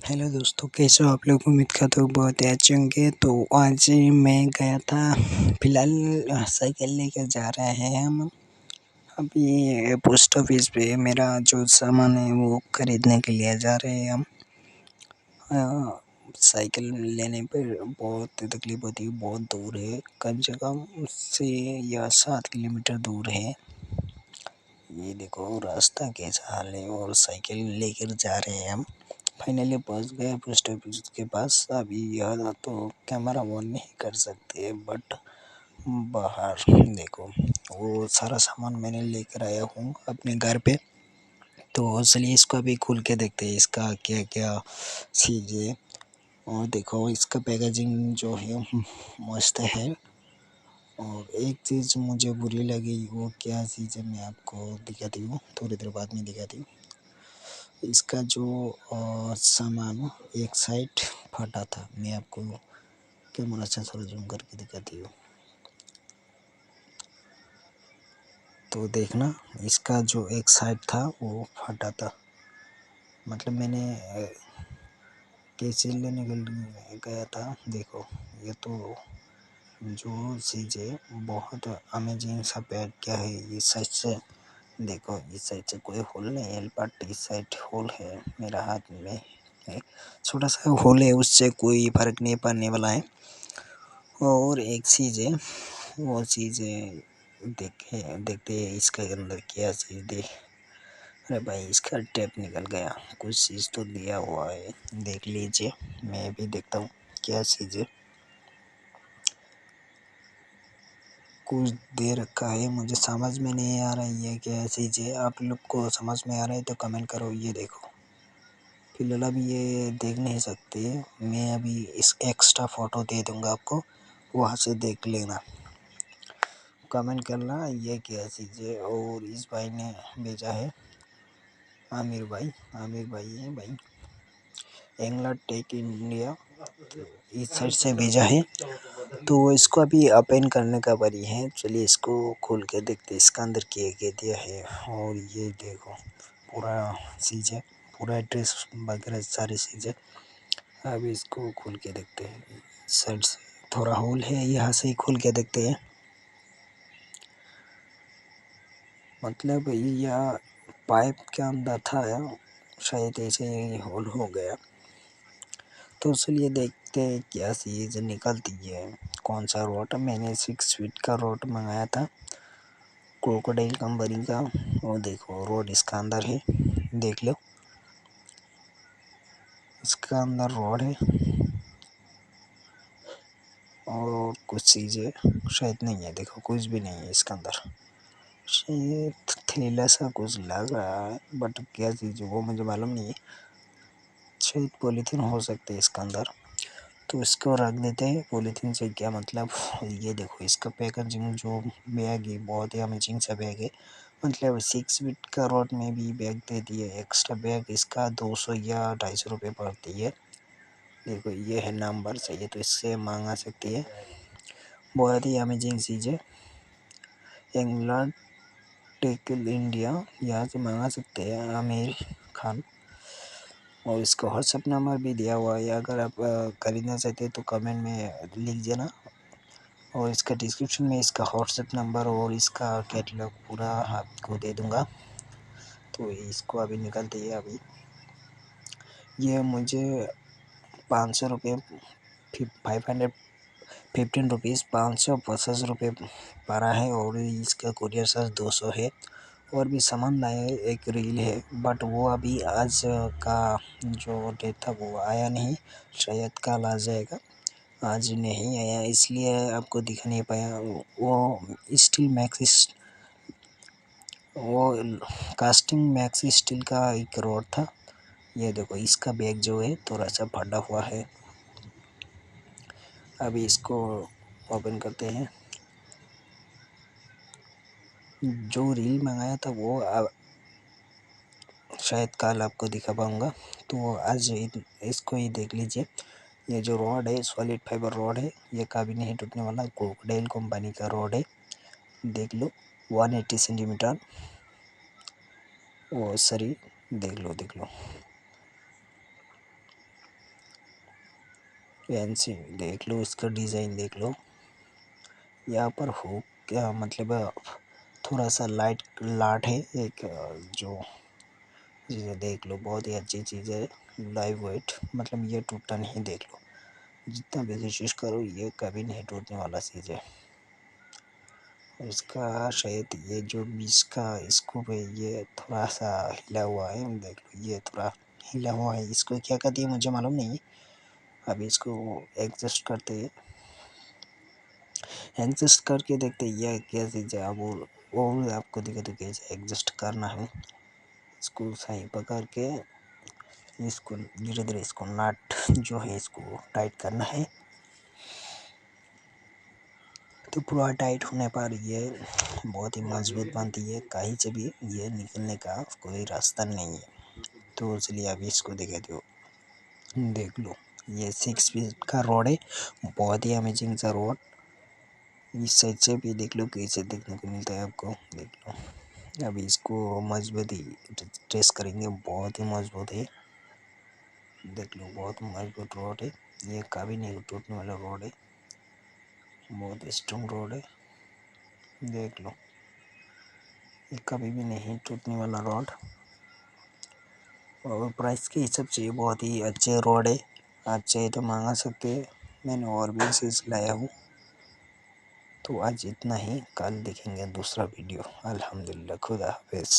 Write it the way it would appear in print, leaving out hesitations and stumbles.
Hello दोस्तों, कैसे हो आप लोग। उम्मीद करता हूँ बहुत ही अच्छे होंगे। तो आज मैं गया था, फिलहाल साइकिल लेकर जा रहे हैं हम अभी पोस्ट ऑफिस पे। मेरा जो सामान है वो खरीदने के लिए जा रहे हैं हम। साइकिल लेने पर बहुत तकलीफ होती है, बहुत दूर है, कम से कम उससे या 7 किलोमीटर दूर है। ये देखो रास्ता कैसा हाल है, और साइकिल लेकर जा रहे हैं हम। फाइनली पहुंच गए पोस्ट ऑफिस के पास। अभी यह तो कैमरा ऑन नहीं कर सकते, बट बाहर देखो वो सारा सामान मैंने लेकर आया हूँ अपने घर पे। तो चलिए इसको अभी खोल के देखते हैं इसका क्या क्या चीज़ है। और देखो इसका पैकेजिंग जो है मस्त है। और एक चीज़ मुझे बुरी लगी, वो क्या चीज़ है मैं आपको दिखाती हूँ, थोड़ी देर बाद में दिखाती हूँ। इसका जो सामान एक साइड फटा था। मैं आपको कैमरा से थोड़ा जूम करके दिखाती हूँ, तो देखना इसका जो एक साइड था वो फटा था। मतलब मैंने कैसे लेने के लिए गया था। देखो ये तो जो चीज़ है बहुत अमेजिंग सा पैक क्या है। इस साइड से देखो, इस साइड से कोई होल नहीं है, बट इस साइड होल है। मेरा हाथ में एक छोटा सा होल है, उससे कोई फर्क नहीं पड़ने वाला है। और एक चीज़ है, वो चीज़ है देखते हैं इसके अंदर क्या चीज़ दे। अरे भाई इसका टेप निकल गया, कुछ चीज़ तो दिया हुआ है, देख लीजिए। मैं भी देखता हूँ क्या चीज़ है। कुछ दे रखा है, मुझे समझ में नहीं आ रहा है ये क्या चीज़ है। आप लोग को समझ में आ रहा है तो कमेंट करो। ये देखो, फिलहाल अभी ये देख नहीं सकते, मैं अभी इस एक्स्ट्रा फ़ोटो दे दूँगा आपको, वहाँ से देख लेना, कमेंट करना ये क्या चीज़ है। और इस भाई ने भेजा है, आमिर भाई है भाई, एंगलर टेक इंडिया इस साइड से भेजा है। तो इसको अभी ओपन करने का बारी है। चलिए इसको खोल के देखते हैं इसका अंदर क्या क्या दिया है। और ये देखो पूरा चीज़ है, पूरा एड्रेस वगैरह सारी चीज़ें। अब इसको खोल के देखते हैं। इस साइड से थोड़ा होल है, यहाँ से ही खोल के देखते हैं। मतलब यह पाइप के अंदर था, शायद ऐसे ही होल हो गया। तो चलिए देखते हैं क्या चीज़ निकलती है। कौन सा रोड, मैंने 6 फीट का रोड मंगाया था क्रोकोडाइल कंपनी का। वो देखो रोड इसका अंदर है, देख लो इसका अंदर रोड है। और कुछ चीज़ें शायद नहीं है, देखो कुछ भी नहीं है इसके अंदर। शायद थैला सा कुछ लग रहा है, बट क्या चीज़ है वो मुझे मालूम नहीं है। शायद पॉलीथीन हो सकती है इसके अंदर। तो इसको रख देते हैं। पॉलीथीन से क्या मतलब। ये देखो इसका पैकेजिंग जो बैग है बहुत ही अमेजिंग सा बैग है। मतलब 6 फीट का रोड में भी बैग दे दिए। एक्स्ट्रा बैग इसका 200 या 250 रुपये पड़ती है। देखो ये है नंबर, चाहिए तो इससे मांगा सकती है। बहुत ही अमेजिंग चीज़ है। इंग्लैंड टेक इंडिया, यहाँ से मंगा सकते हैं आमिर खान। और इसका व्हाट्सअप नंबर भी दिया हुआ है, अगर आप खरीदना चाहते हैं तो कमेंट में लिख देना। और इसका डिस्क्रिप्शन में इसका व्हाट्सएप नंबर और इसका कैटलॉग पूरा आपको दे दूँगा। तो इसको अभी निकलते हैं अभी। ये मुझे 500 रुपये 515 रुपीज़ 550 रुपये पड़ा है। और इसका कुरियर चार्ज 200 है। और भी सामान लाए, एक रील है, बट वो अभी आज का जो डेट था वो आया नहीं, शायद कल आ जाएगा। आज नहीं आया इसलिए आपको दिखा नहीं पाया। वो स्टील मैक्स, वो कास्टिंग मैक्स स्टील का एक रॉड था। ये देखो इसका बैग जो है थोड़ा सा फटा हुआ है। अभी इसको ओपन करते हैं। जो रील मंगाया था वो शायद कल आपको दिखा पाऊँगा। तो आज इसको ही देख लीजिए। ये जो रॉड है सॉलिड फाइबर रॉड है, ये कभी नहीं टूटने वाला। क्रोकोडाइल कंपनी का रॉड है, देख लो 180 सेंटीमीटर। वो सॉरी, देख लो फैंसी देख लो, इसका डिज़ाइन देख लो। यहाँ पर हुक क्या मतलब थोड़ा सा लाइट लाट है एक जो चीज़ें देख लो, बहुत ही अच्छी चीज़ है। लाइव वेट मतलब ये टूटता नहीं, देख लो जितना भी कोशिश करो ये कभी नहीं टूटने वाला चीज़ है। इसका शायद ये जो बीच का स्कूप है ये थोड़ा सा हिला हुआ है, देख लो ये थोड़ा हिला हुआ है, इसको क्या कहती है मुझे मालूम नहीं। अभी इसको एडजस्ट करते हैं, एडजस्ट करके देखते हैं ये क्या चीज़ है। अब वो भी आपको दिखे तो कैसे एडजस्ट करना है। इसको सही पकड़ के इसको धीरे धीरे इसको नट जो है इसको टाइट करना है। तो पूरा टाइट होने पर ये बहुत ही मजबूत बनती है, कहीं से भी ये निकलने का कोई रास्ता नहीं है। तो इसलिए अभी इसको दिखाते हो, देख लो ये 6 फीट का रोड है, बहुत ही अमेजिंग सा रोड। इस साइड से भी देख लो कैसे देखने को मिलता है आपको, देख लो। अभी इसको मजबूती टेस्ट करेंगे, बहुत ही मजबूत है, देख लो बहुत मजबूत रोड है। ये कभी नहीं टूटने वाला रोड है, बहुत स्ट्रॉन्ग रोड है, देख लो ये कभी भी नहीं टूटने वाला रोड। और प्राइस के हिसाब से ये बहुत ही अच्छे रोड है, अच्छे तो मांगा सकते हैं। मैंने और भी चीज़ लाया हूँ। तो आज इतना ही, कल देखेंगे दूसरा वीडियो। अल्हम्दुलिल्लाह, खुदा हाफिज़।